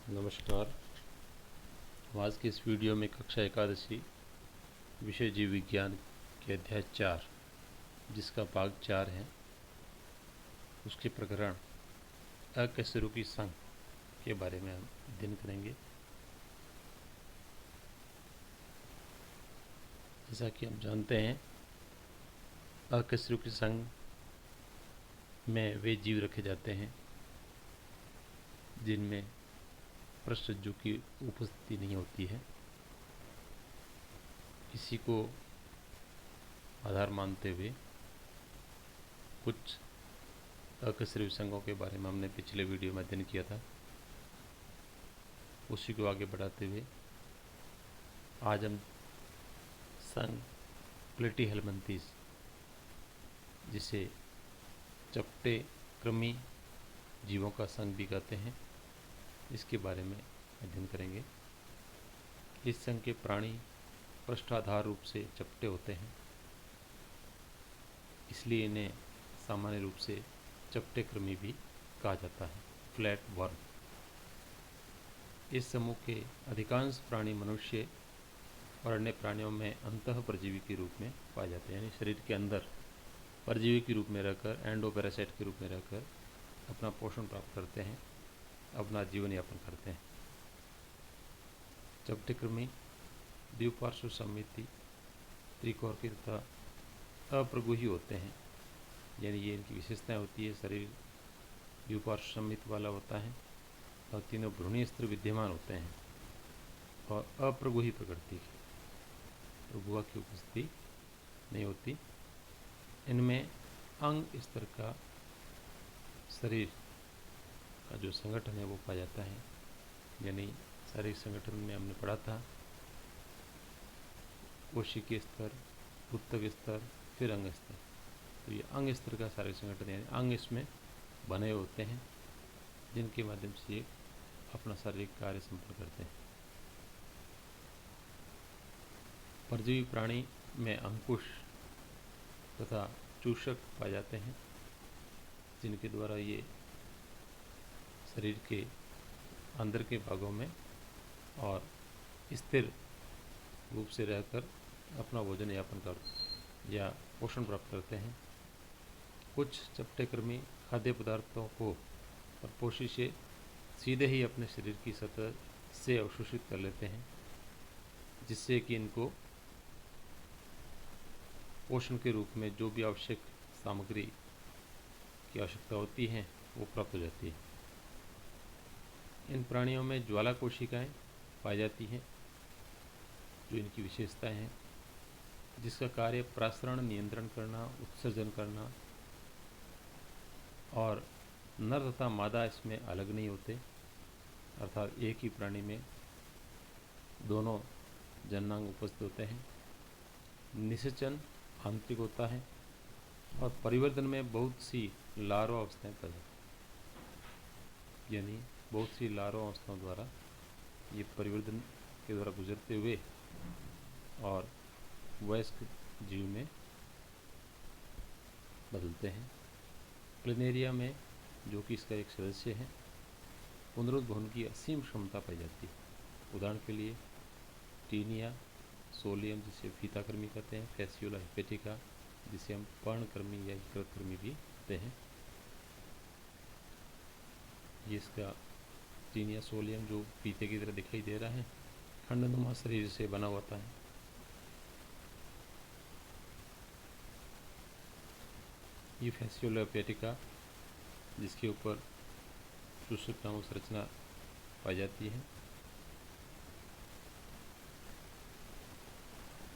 नमस्कार। आज के इस वीडियो में कक्षा एकादशी विषय जीव विज्ञान के अध्याय 4 जिसका भाग 4 है, उसके प्रकरण अकशेरुकी संघ के बारे में हम अध्ययन करेंगे। जैसा कि हम जानते हैं, अकशेरुकी संघ में वे जीव रखे जाते हैं जिनमें पृष्ठरज्जु की उपस्थिति नहीं होती है। इसी को आधार मानते हुए कुछ अकशेरुकी संघों के बारे में हमने पिछले वीडियो में अध्ययन किया था। उसी को आगे बढ़ाते हुए आज हम संघ प्लेटीहेल्मिन्थेस, जिसे चपटे कृमि जीवों का संघ भी कहते हैं, इसके बारे में अध्ययन करेंगे। इस संघ के प्राणी पृष्ठाधार रूप से चपटे होते हैं, इसलिए इन्हें सामान्य रूप से चपटे कृमि भी कहा जाता है, फ्लैट वर्म। इस समूह के अधिकांश प्राणी मनुष्य और अन्य प्राणियों में अंतः परजीवी के रूप में पाए जाते हैं, यानी शरीर के अंदर परजीवी के रूप में रहकर, एंडोपैरासाइट के रूप में रहकर अपना पोषण प्राप्त करते हैं, अपना जीवन यापन करते हैं। चपटे कृमि द्विपार्श्व सममिति, त्रिकोणीय तथा अप्रगुही होते हैं, यानी ये इनकी विशेषताएं होती है। शरीर द्विपार्श्व सममिति वाला होता है और तीनों भ्रूणीय स्तर विद्यमान होते हैं और अप्रगुही प्रकृति की, प्रगुआ की उपस्थिति नहीं होती। इनमें अंग स्तर का शरीर का जो संगठन है वो पाया जाता है, यानी शारीरिक संगठन में हमने पढ़ा था कोशिकीय स्तर, ऊतक स्तर, फिर अंग स्तर। तो ये अंग स्तर का शारीरिक संगठन, यानी अंग इसमें बने होते हैं जिनके माध्यम से ये अपना शारीरिक कार्य संपन्न करते हैं। परजीवी प्राणी में अंकुश तथा चूषक पाए जाते हैं, जिनके द्वारा ये शरीर के अंदर के भागों में और स्थिर रूप से रहकर अपना भोजन यापन कर या पोषण प्राप्त करते हैं। कुछ चपटे कृमि खाद्य पदार्थों को परपोषी से सीधे ही अपने शरीर की सतह से अवशोषित कर लेते हैं, जिससे कि इनको पोषण के रूप में जो भी आवश्यक सामग्री की आवश्यकता होती है वो प्राप्त हो जाती है। इन प्राणियों में ज्वाला कोशिकाएं पाई जाती हैं, जो इनकी विशेषताएं हैं, जिसका कार्य प्रसरण नियंत्रण करना, उत्सर्जन करना, और नर तथा मादा इसमें अलग नहीं होते, अर्थात एक ही प्राणी में दोनों जननांग उपस्थित होते हैं। निषेचन आंतरिक होता है और परिवर्तन में बहुत सी लार्वा अवस्थाएं पाई जाती हैं, यानी बहुत सी लार्वा अवस्थाओं द्वारा ये परिवर्तन के द्वारा गुजरते हुए और वयस्क जीव में बदलते हैं। प्लेनेरिया में, जो कि इसका एक सदस्य है, पुनरुद्भवन की असीम क्षमता पाई जाती है। उदाहरण के लिए टीनिया सोलियम, जिसे फीताकृमि कहते हैं, फैसियोला हिपेटिका, जिसे हम पर्णकृमि या इकरकृमि भी कहते हैं। ये इसका टीनिया सोलियम जो फीते की तरह दिखाई दे रहा है, खंडनुमा शरीर से बना होता है। ये फैसियोला हिपेटिका, जिसके ऊपर चूषक नामक संरचना पाई जाती है।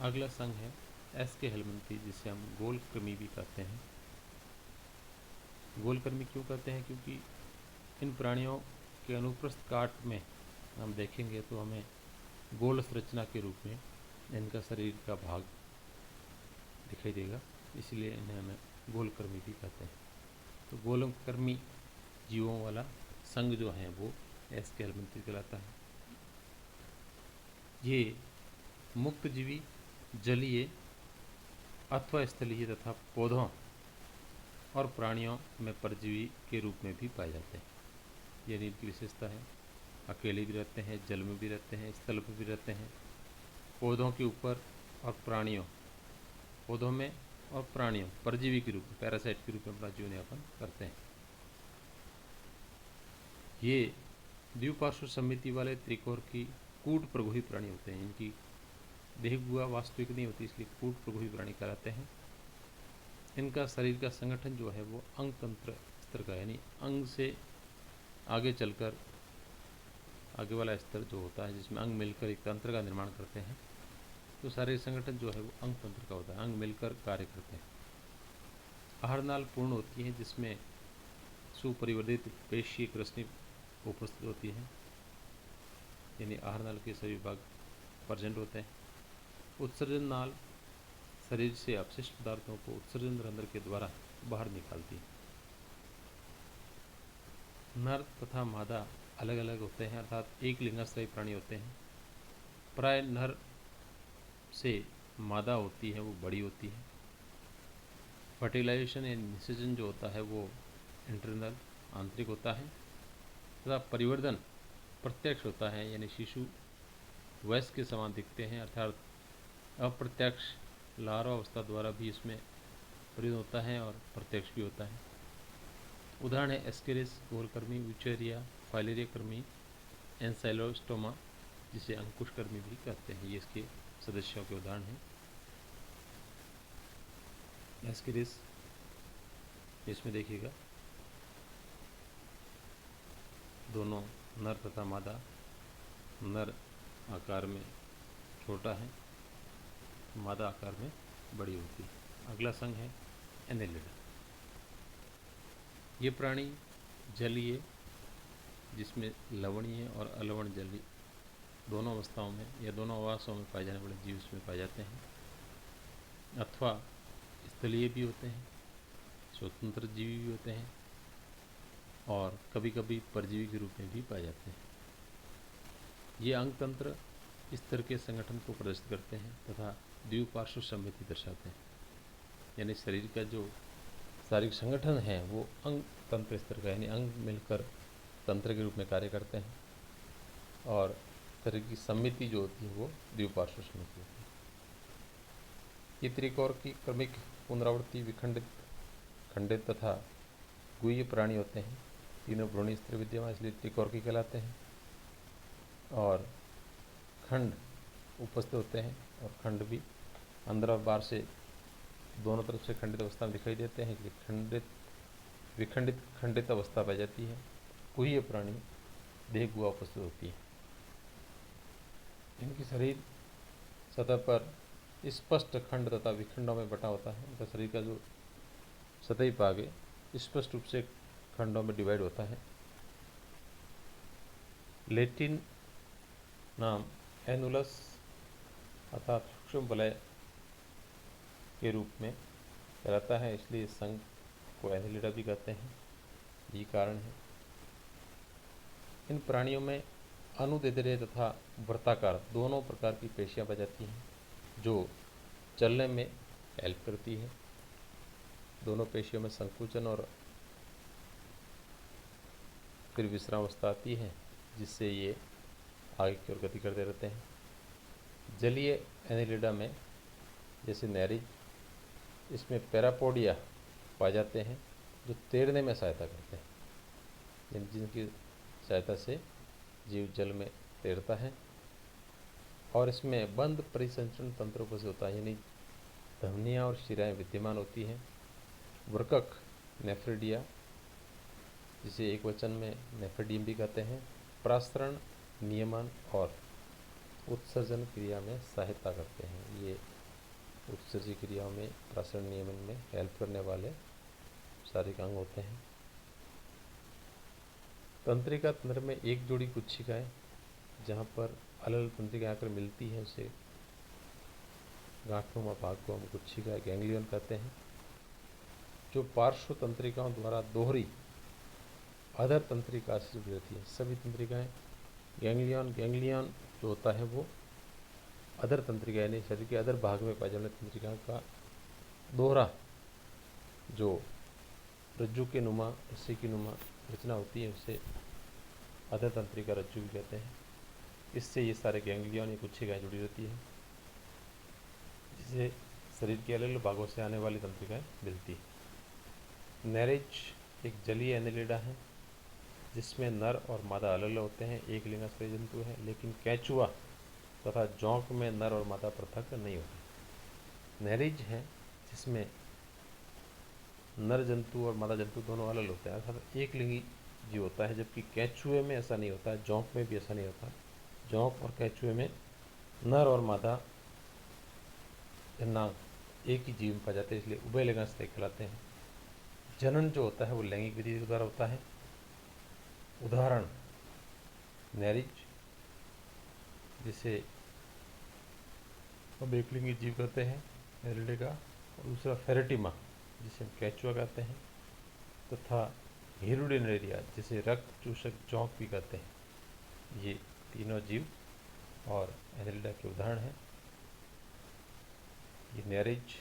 अगला संघ है एस्केहेल्मिन्थेस, जिसे हम गोलकृमि भी कहते हैं। गोलकृमि क्यों कहते हैं? क्योंकि इन प्राणियों के अनुप्रस्थ काट में हम देखेंगे तो हमें गोल संरचना के रूप में इनका शरीर का भाग दिखाई देगा, इसलिए इन्हें हमें गोलकृमि भी कहते हैं। तो गोलकृमि जीवों वाला संघ जो है वो एस्केहेल्मिन्थेस कहलाता है। ये मुक्तजीवी, जलीय अथवा स्थलीय तथा पौधों और प्राणियों में परजीवी के रूप में भी पाए जाते हैं, यानी इनकी विशेषता है अकेले भी रहते हैं, जल में भी रहते हैं, स्थल पर भी रहते हैं, पौधों के ऊपर और प्राणियों, पौधों में और प्राणियों, परजीवी के रूप में, पैरासाइट के रूप में अपना जीवन यापन करते हैं। ये द्विपार्श्व समिति वाले त्रिकोर की कूट प्रगोही प्राणी होते हैं। इनकी देह गुहा वास्तविक नहीं होती, इसलिए कूट प्रगोही प्राणी कहलाते हैं। इनका शरीर का संगठन जो है वो अंग तंत्र स्तर का, यानी अंग से आगे चलकर आगे वाला स्तर जो होता है, जिसमें अंग मिलकर एक तंत्र का निर्माण करते हैं, तो शारीरिक संगठन जो है वो अंग तंत्र का होता है, अंग मिलकर कार्य करते हैं। आहार नाल पूर्ण होती है, जिसमें सुपरिवर्धित पेशीय कृष्णि उपस्थित होती है, यानी आहार नाल के सभी भाग प्रेजेंट होते हैं। उत्सर्जन नाल शरीर से अपशिष्ट पदार्थों को उत्सर्जन रंध्र के द्वारा बाहर निकालती है। नर तथा मादा अलग अलग होते हैं, अर्थात एक लिंगाश्रयी प्राणी होते हैं। प्राय नर से मादा होती है वो बड़ी होती है। फर्टिलाइजेशन या निषेचन जो होता है वो इंटरनल आंतरिक होता है, तथा परिवर्धन प्रत्यक्ष होता है, यानी शिशु वयस्क के समान दिखते हैं, अर्थात अप्रत्यक्ष लार्वावस्था द्वारा भी इसमें परिवर्तन होता है और प्रत्यक्ष भी होता है। उदाहरण है एस्केरिस गोलकृमि, यूचेरिया, फाइलेरिया कृमि, एंसाइलोस्टोमा, जिसे अंकुशकृमि भी कहते हैं। ये इसके सदस्यों के उदाहरण हैं। एस्केरिस, इसमें देखिएगा दोनों नर तथा मादा, नर आकार में छोटा है, मादा आकार में बड़ी होती है। अगला संघ है एनेलिडा। ये प्राणी जलीय, जिसमें लवणीय और अलवण जलीय दोनों अवस्थाओं में या दोनों आवासों में पाए जाने वाले जीव इसमें पाए जाते हैं, अथवा स्थलीय भी होते हैं, स्वतंत्र जीवी भी होते हैं, और कभी कभी परजीवी के रूप में भी पाए जाते हैं। ये अंग तंत्र स्तर के संगठन को प्रदर्शित करते हैं तथा द्विपार्श्व समिति दर्शाते हैं, यानी शरीर का जो शारीरिक संगठन है वो अंग तंत्र स्तर का, यानी अंग मिलकर तंत्र के रूप में कार्य करते हैं, और शरीर की समिति जो होती है वो द्विपार्श्व समिति होती है। ये त्रिकोर की क्रमिक पुनरावृत्ति विखंडित, खंडित तथा गुह्य प्राणी होते हैं। तीनों भ्रूणी स्तर विद्यमान, इसलिए त्रिकोर की कहलाते हैं। और खंड उपस्थित होते हैं, और खंड भी अंदर और बाहर से दोनों तरफ से खंडित अवस्था में दिखाई देते हैं, इसलिए खंडित विखंडित खंडित अवस्था पाई जाती है। गुह्य प्राणी देह गुहा उपस्थित होती है। इनकी शरीर सतह पर स्पष्ट खंड तथा विखंडों में बटा होता है। इनका शरीर का जो सतही भाग है स्पष्ट रूप से खंडों में डिवाइड होता है। लेटिन नाम एनुलस अर्थात सूक्ष्म वलय के रूप में कहलाता है, इसलिए इस संघ को एनेलिडा भी कहते हैं। यही कारण है। इन प्राणियों में अनुदैर्ध्य तथा वृत्ताकार दोनों प्रकार की पेशियां पाई जाती हैं, जो चलने में हेल्प करती है। दोनों पेशियों में संकुचन और फिर विश्रामावस्था आती है, जिससे ये आगे की ओर गति करते रहते हैं। जलीय एनेलिडा में जैसे नैरिज, इसमें पैरापोडिया पाए जाते हैं जो तैरने में सहायता करते हैं, जिनकी सहायता से जीव जल में तैरता है। और इसमें बंद परिसंचरण तंत्र उपस्थित होता है, यानी धमनियाँ और शिराएँ विद्यमान होती हैं। वृकक नेफ्रिडिया, जिसे एक वचन में नेफ्रिडियम भी कहते हैं, प्रासरण, नियमन और उत्सर्जन क्रिया में सहायता करते हैं। ये उत्सर्जी क्रियाओं में, प्रासरण नियमन में हेल्प करने वाले शारीरिक अंग होते हैं। तंत्रिका तंत्र में एक जोड़ी कुच्छिकाएं, जहाँ पर अलग अलग तंत्रिकाएं आकर मिलती है, उसे गांठनुमा भाग को हम कुच्छिका गैंग्लियन कहते हैं, जो पार्श्व तंत्रिकाओं द्वारा दोहरी अधर तंत्रिका से जुड़ी रहती है। सभी तंत्रिकाएं गैंग्लियन जो होता है वो अधर तंत्रिका, यानी शरीर के अधर भाग में पाए जाने तंत्रिका का दोहरा जो रज्जु के नुमा, रस्सी की नुमा रचना होती है, उसे अधतंत्रिका रज्जु भी कहते हैं। इससे ये सारे गैंग्लियन या गुच्छिकाएँ जुड़ी रहती है, जिसे शरीर के अलग अलग भागों से आने वाली तंत्रिकाएँ मिलती है। नेरेज एक जलीय एनेलिडा है, जिसमें नर और मादा अलग अलग होते हैं, एक लिंगाश्रयी जंतु है। लेकिन केंचुआ तथा जोंक में नर और मादा पृथक नहीं होते। नेरिज है जिसमें नर जंतु और मादा जंतु दोनों अलग होते हैं, अर्थात एक लिंगी जीव होता है, जबकि केंचुए में ऐसा नहीं होता है, जोंक में भी ऐसा नहीं होता। जोंक और केंचुए में नर और मादा जन्नांग एक ही जीव में पाए जाते हैं, इसलिए उभय लिंगाश्रय कहलाते हैं। जनन जो होता है वो लैंगिक विधि के द्वारा होता है। उदाहरण नेरिज, जिसे हम एक लिंगी जीव कहते हैं एरिडे का, और दूसरा फेरेटिमा जिसे हम केंचुआ कहते हैं, तथा हिरुडिनेरिया जिसे रक्त चूषक जोंक भी कहते हैं। ये तीनों जीव और एनिलिडा के उदाहरण हैं। ये नेरिज,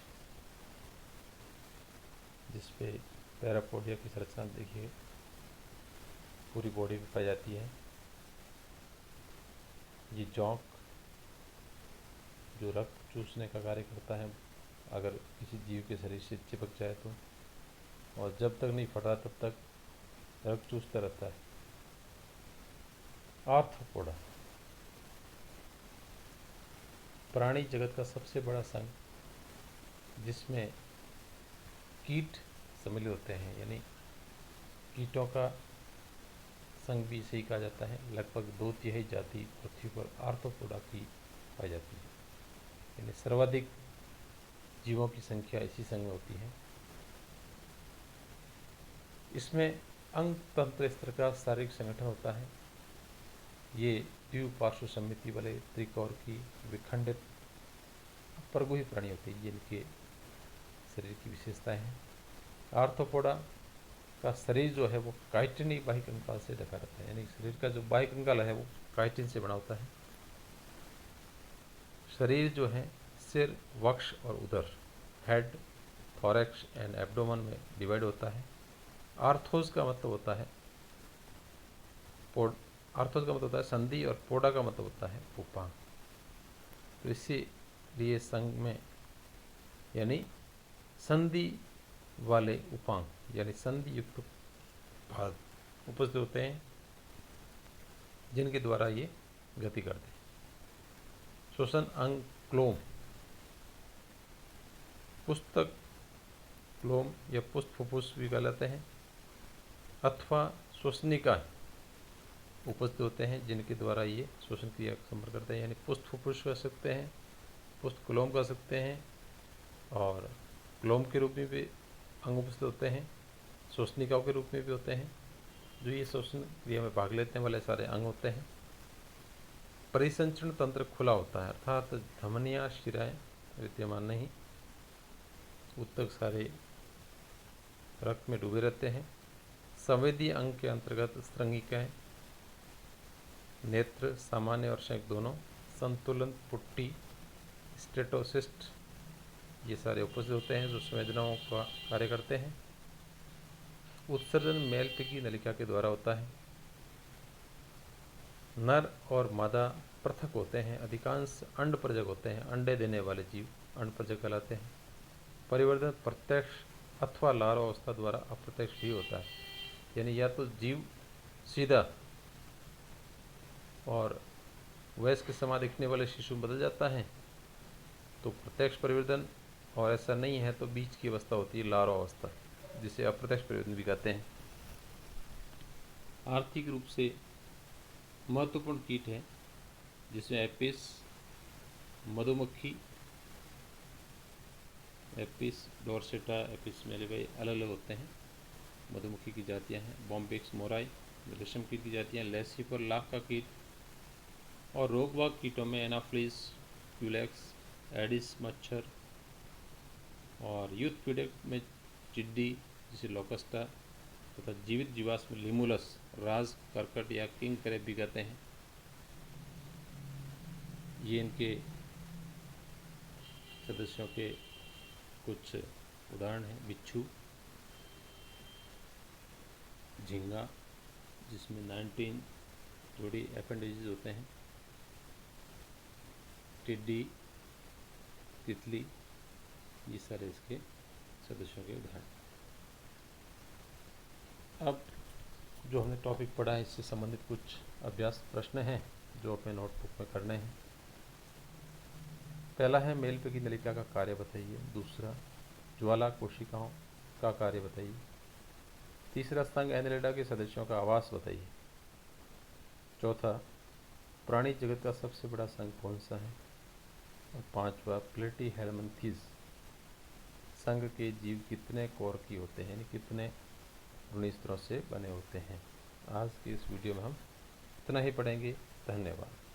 जिसपे पैरापोडिया की संरचना देखिए पूरी बॉडी में पाई जाती है। ये जोंक जो रक्त चूसने का कार्य करता है अगर किसी जीव के शरीर से चिपक जाए तो, और जब तक नहीं फटा तब तक रक्त चूसता रहता है। आर्थ्रोपोडा प्राणी जगत का सबसे बड़ा संघ, जिसमें कीट सम्मिलित होते हैं, यानी कीटों का संघ भी इसे ही कहा जाता है। लगभग 2/3 जाति पृथ्वी पर आर्थ्रोपोडा की पाई जाती है, यानी सर्वाधिक जीवों की संख्या इसी संघ में होती है। इसमें अंग तंत्र इस तरह का शारीरिक संगठन होता है। ये द्विपार्श्व समिति वाले त्रिकोण की विखंडित परगुही प्राणी होते हैं, ये इनके शरीर की विशेषताएं हैं। आर्थ्रोपोडा का शरीर जो है वो काइटिनी बाह्य कंकाल से ढका रहता है, यानी शरीर का जो बाह्य कंकाल है वो काइटिन से बना होता है। शरीर जो है सिर, वक्ष और उदर, हेड, थोरैक्स एंड एब्डोमेन में डिवाइड होता है। आर्थोस का मतलब होता है आर्थोस का मतलब होता है संधि, और पोडा का मतलब होता है उपांग। तो इसीलिए संघ में यानी संधि वाले उपांग, यानी संधि युक्त भाग उपस्थित होते हैं, जिनके द्वारा ये गति करते हैं। श्वसन अंग क्लोम, पुस्तक क्लोम या पुष्ट फुफ्फुस भी कहलाते हैं, अथवा श्वसनिका उपस्थित होते हैं, जिनके द्वारा ये श्वसन क्रिया का संपर्क करते हैं, यानी पुष्ट फुफ्फुस कह सकते हैं, पुष्ट क्लोम कह सकते हैं, और क्लोम के रूप में भी अंग उपस्थित होते हैं, श्वसनिकाओं के रूप में भी होते हैं, जो ये श्वसन क्रिया में भाग लेते हैं वाले सारे अंग होते हैं। परिसंचरण तंत्र खुला होता है, अर्थात धमनियाँ शिराएँ विद्यमान नहीं, ऊतक सारे रक्त में डूबे रहते हैं। संवेदी अंग के अंतर्गत स्तरंगिकाएँ, नेत्र सामान्य और संयुक्त दोनों, संतुलन पुट्टी, स्टेटोसिस्ट, ये सारे उपस्थित होते हैं जो संवेदनाओं का कार्य करते हैं। उत्सर्जन मेल्ट की नलिका के द्वारा होता है। नर और मादा पृथक होते हैं। अधिकांश अंड प्रजक होते हैं, अंडे देने वाले जीव अंड प्रजक कहलाते हैं। परिवर्तन प्रत्यक्ष अथवा लार्वा अवस्था द्वारा अप्रत्यक्ष भी होता है, यानी या तो जीव सीधा और वयस्क के समान दिखने वाले शिशु में बदल जाता है तो प्रत्यक्ष परिवर्तन, और ऐसा नहीं है तो बीच की अवस्था होती है लार्वा अवस्था, जिसे अप्रत्यक्ष परिवर्तन भी कहते हैं। आर्थिक रूप से महत्वपूर्ण कीट है, जिसमें एपिस, मधुमक्खी, एपिस डोर्सेटा, एपिस मेलिवाई अलग अलग होते हैं, मधुमक्खी की जातियां हैं। बॉम्बिक्स मोराई रेशम कीट की जातियां, लेसिपर लाख का कीट, और रोगवाहक कीटों में एनाफ्लिस, क्यूलेक्स, एडिस मच्छर, और यूथ पीडक में चिड्डी जिसे लोकस्टा, तथा जीवित जीवाश्म लिमुलस, राज करकट या किंग करेब भी कहते हैं। ये इनके सदस्यों के कुछ उदाहरण हैं। बिच्छू, झींगा जिसमें 19 बॉडी अपेंडेजेस होते हैं, टिड्डी, तितली, ये सारे इसके सदस्यों के उदाहरण। अब जो हमने टॉपिक पढ़ा है इससे संबंधित कुछ अभ्यास प्रश्न हैं जो अपने नोटबुक में करने हैं। पहला है मेलपे की नलिका का कार्य बताइए। दूसरा, ज्वाला कोशिकाओं का कार्य बताइए। तीसरा, संघ एनेलिडा के सदस्यों का आवास बताइए। चौथा, प्राणी जगत का सबसे बड़ा संघ कौन सा है। और पांचवा, प्लेटीहेल्मिन्थेस संघ के जीव कितने कोर की होते हैं, यानी कितने भ्रूणस्तरों से बने होते हैं। आज की इस वीडियो में हम इतना ही पढ़ेंगे। धन्यवाद।